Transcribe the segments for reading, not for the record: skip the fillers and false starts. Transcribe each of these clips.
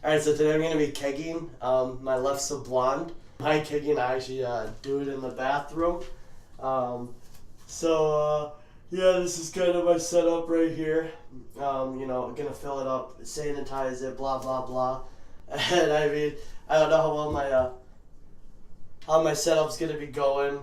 Alright, so today I'm going to be kegging. My left's a blonde. My kegging, I actually do it in the bathroom. Yeah, this is kind of my setup right here. I'm going to fill it up, sanitize it, blah, blah, blah. And I mean, I don't know how well my setup's going to be going.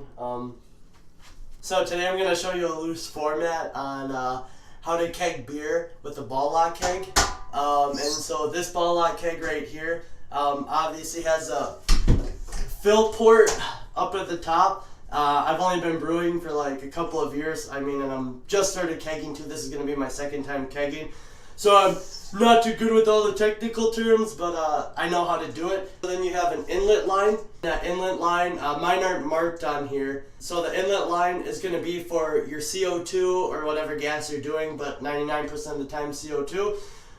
So today I'm going to show you a loose format on how to keg beer with a ball lock keg. And so this ball lock keg right here obviously has a fill port up at the top. I've only been brewing for like a couple of years. I mean, and I'm just started kegging too. This is going to be my second time kegging. So I'm not too good with all the technical terms, but I know how to do it. So then you have an inlet line. That inlet line, mine aren't marked on here. So the inlet line is going to be for your CO2 or whatever gas you're doing, but 99% of the time CO2.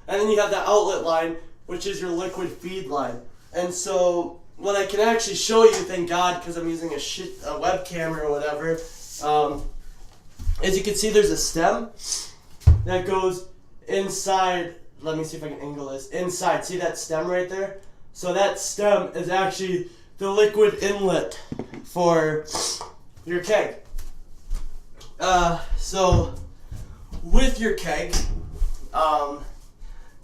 And then you have the outlet line, which is your liquid feed line. And so what I can actually show you, thank God, because I'm using a webcam or whatever, as you can see there's a stem that goes inside. Let me see if I can angle this. Inside, see that stem right there? So that stem is actually the liquid inlet for your keg. So with your keg,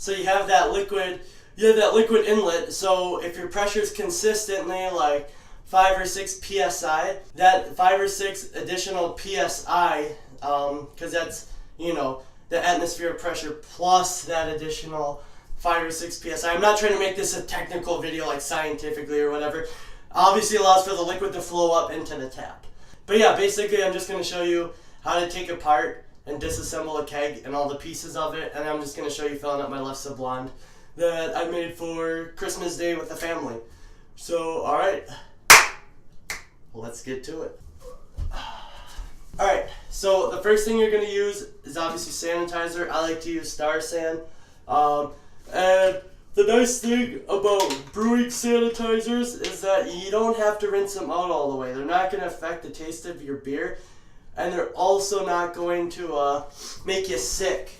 so you have that liquid inlet. So if your pressure is consistently like 5 or 6 psi, that 5 or 6 additional psi, because that's, the atmospheric pressure plus that additional 5 or 6 psi. I'm not trying to make this a technical video like scientifically or whatever. Obviously allows for the liquid to flow up into the tap. But yeah, basically I'm just going to show you how to take apart and disassemble a keg and all the pieces of it, and I'm just going to show you filling up my left blonde that I made for Christmas Day with the family. So, alright, let's get to it. Alright, so the first thing you're going to use is obviously sanitizer. I like to use Star San. And the nice thing about brewing sanitizers is that you don't have to rinse them out all the way. They're not going to affect the taste of your beer, and they're also not going to make you sick.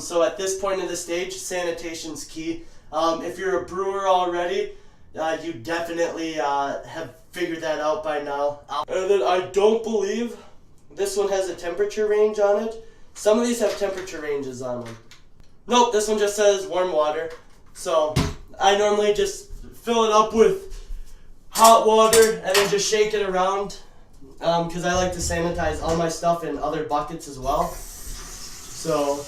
So at this point in the stage, sanitation's key. If you're a brewer already, you definitely have figured that out by now. And then I don't believe this one has a temperature range on it. Some of these have temperature ranges on them. Nope, this one just says warm water. So I normally just fill it up with hot water and then just shake it around, because I like to sanitize all my stuff in other buckets as well. So,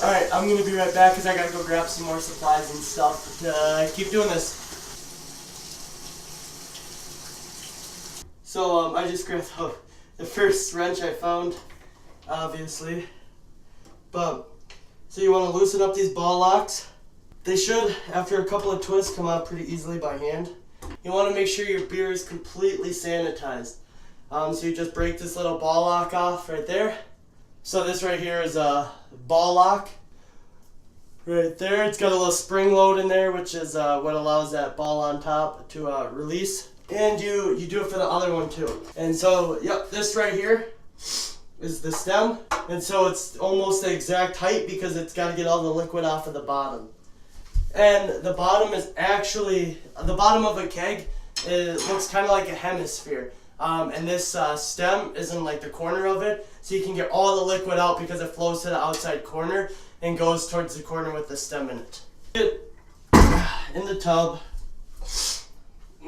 alright, I'm going to be right back because I got to go grab some more supplies and stuff to keep doing this. So I just grabbed the first wrench I found, obviously. But, so you want to loosen up these ball locks. They should, after a couple of twists, come out pretty easily by hand. You want to make sure your beer is completely sanitized. So you just break this little ball lock off right there. So this right here is a ball lock. Right there, it's got a little spring load in there, which is what allows that ball on top to release. And you do it for the other one too. And so, yep, this right here is the stem. And so it's almost the exact height because it's got to get all the liquid off of the bottom. And the bottom is actually, the bottom of a keg looks kind of like a hemisphere. And this stem is in like the corner of it, so you can get all the liquid out because it flows to the outside corner and goes towards the corner with the stem in it. Get in the tub,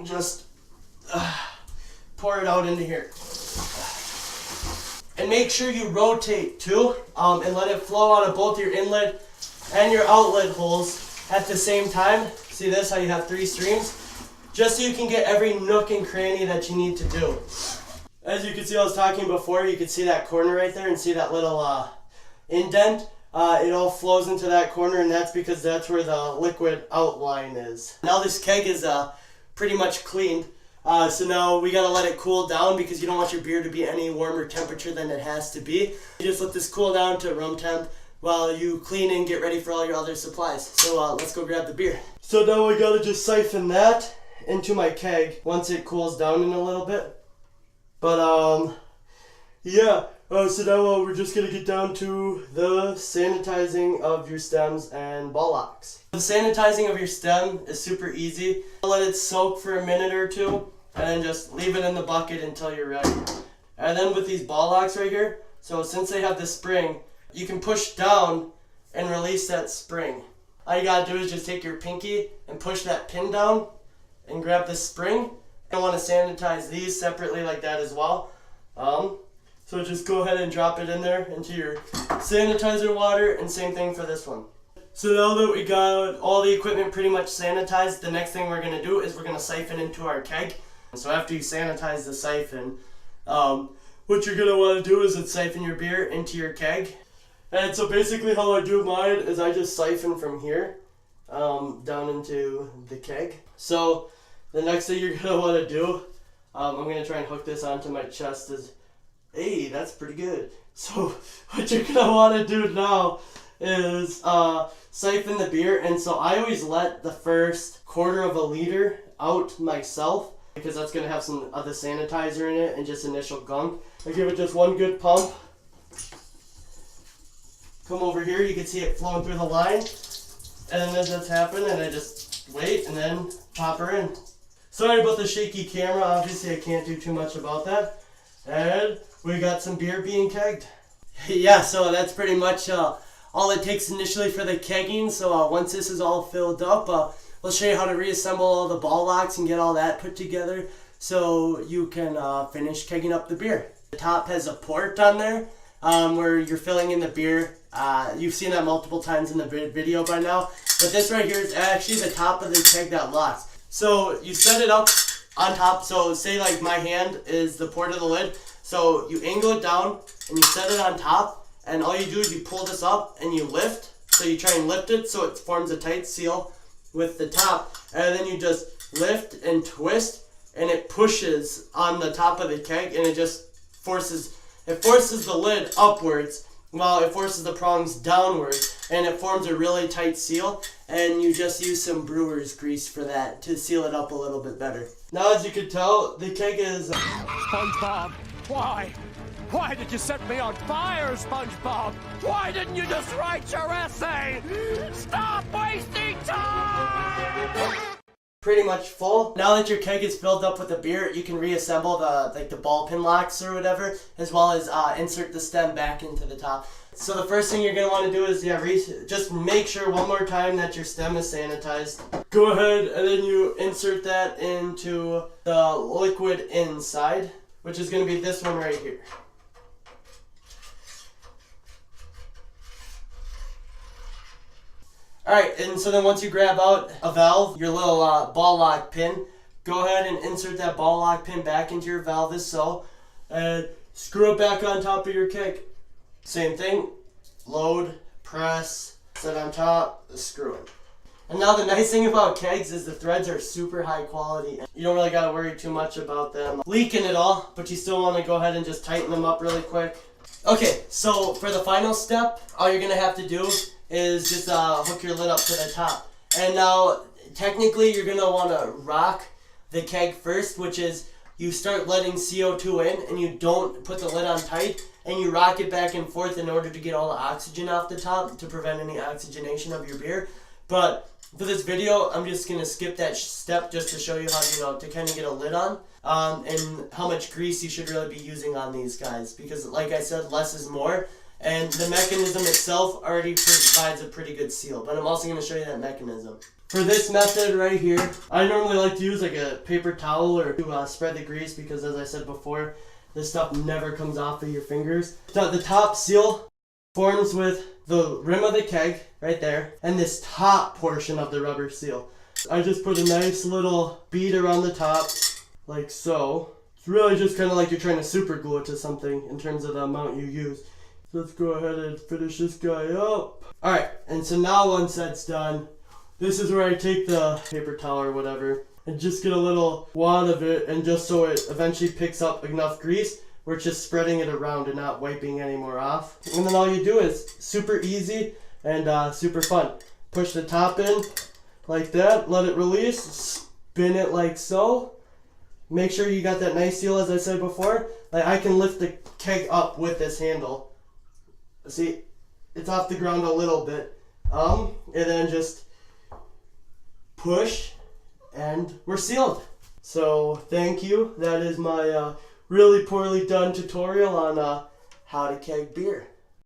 just pour it out into here. And make sure you rotate too, and let it flow out of both your inlet and your outlet holes at the same time. See this, how you have 3 streams? Just so you can get every nook and cranny that you need to do. As you can see, I was talking before, you can see that corner right there and see that little indent. It all flows into that corner, and that's because that's where the liquid outline is. Now this keg is pretty much cleaned. So now we gotta let it cool down because you don't want your beer to be any warmer temperature than it has to be. You just let this cool down to room temp while you clean and get ready for all your other supplies. So let's go grab the beer. So now we gotta just siphon that into my keg once it cools down in a little bit. But yeah, So now we're just going to get down to the sanitizing of your stems and ball locks. The sanitizing of your stem is super easy. Let it soak for a minute or two and then just leave it in the bucket until you're ready. And then with these ball locks right here, so since they have the spring, you can push down and release that spring. All you gotta do is just take your pinky and push that pin down and grab the spring. You want to sanitize these separately like that as well. So just go ahead and drop it in there into your sanitizer water, and same thing for this one. So now that we got all the equipment pretty much sanitized, the next thing we're going to do is we're going to siphon into our keg. So after you sanitize the siphon, what you're going to want to do is siphon your beer into your keg. And so basically how I do mine is I just siphon from here down into the keg. So the next thing you're going to want to do, I'm going to try and hook this onto my chest is, hey, that's pretty good. So what you're going to want to do now is siphon the beer. And so I always let the first quarter of a liter out myself because that's going to have some of the sanitizer in it and just initial gunk. I give it just one good pump. Come over here, you can see it flowing through the line. And then as that's happened, and I just wait and then pop her in. Sorry about the shaky camera, obviously I can't do too much about that. And we got some beer being kegged. Yeah, so that's pretty much all it takes initially for the kegging. So once this is all filled up, we'll show you how to reassemble all the ball locks and get all that put together so you can finish kegging up the beer. The top has a port on there where you're filling in the beer. You've seen that multiple times in the video by now. But this right here is actually the top of the keg that locks. So you set it up on top. So say like my hand is the port of the lid. So you angle it down and you set it on top. And all you do is you pull this up and you lift. So you try and lift it so it forms a tight seal with the top. And then you just lift and twist and it pushes on the top of the keg and it just forces the lid upwards while it forces the prongs downwards, and it forms a really tight seal, and you just use some brewer's grease for that to seal it up a little bit better. Now as you can tell, the keg is... SpongeBob, why? Why did you set me on fire, SpongeBob? Why didn't you just write your essay? Stop wasting time! Pretty much full. Now that your keg is filled up with the beer, you can reassemble the ball pin locks or whatever, as well as insert the stem back into the top. So the first thing you're going to want to do is just make sure one more time that your stem is sanitized. Go ahead and then you insert that into the liquid inside, which is going to be this one right here. Alright, and so then once you grab out a valve, your little ball lock pin, go ahead and insert that ball lock pin back into your valve as so, and screw it back on top of your keg. Same thing, load, press, set on top, screw it. And now the nice thing about kegs is the threads are super high quality. You don't really got to worry too much about them leaking at all, but you still want to go ahead and just tighten them up really quick. Okay, so for the final step, all you're going to have to do is just hook your lid up to the top. And now, technically, you're going to want to rock the keg first, which is you start letting CO2 in and you don't put the lid on tight and you rock it back and forth in order to get all the oxygen off the top to prevent any oxygenation of your beer. But for this video, I'm just going to skip that step just to show you how to kind of get a lid on and how much grease you should really be using on these guys. Because like I said, less is more. And the mechanism itself already provides a pretty good seal, but I'm also going to show you that mechanism. For this method right here, I normally like to use like a paper towel or to spread the grease because as I said before, this stuff never comes off of your fingers. So the top seal forms with the rim of the keg right there and this top portion of the rubber seal. I just put a nice little bead around the top like so. It's really just kind of like you're trying to super glue it to something in terms of the amount you use. Let's go ahead and finish this guy up. Alright, and so now once that's done, this is where I take the paper towel or whatever and just get a little wad of it, and just so it eventually picks up enough grease, we're just spreading it around and not wiping any more off. And then all you do is super easy and super fun. Push the top in like that, let it release, spin it like so, make sure you got that nice seal, as I said before. Like, I can lift the keg up with this handle. See, it's off the ground a little bit. And then just push, and we're sealed. So thank you. That is my really poorly done tutorial on how to keg beer.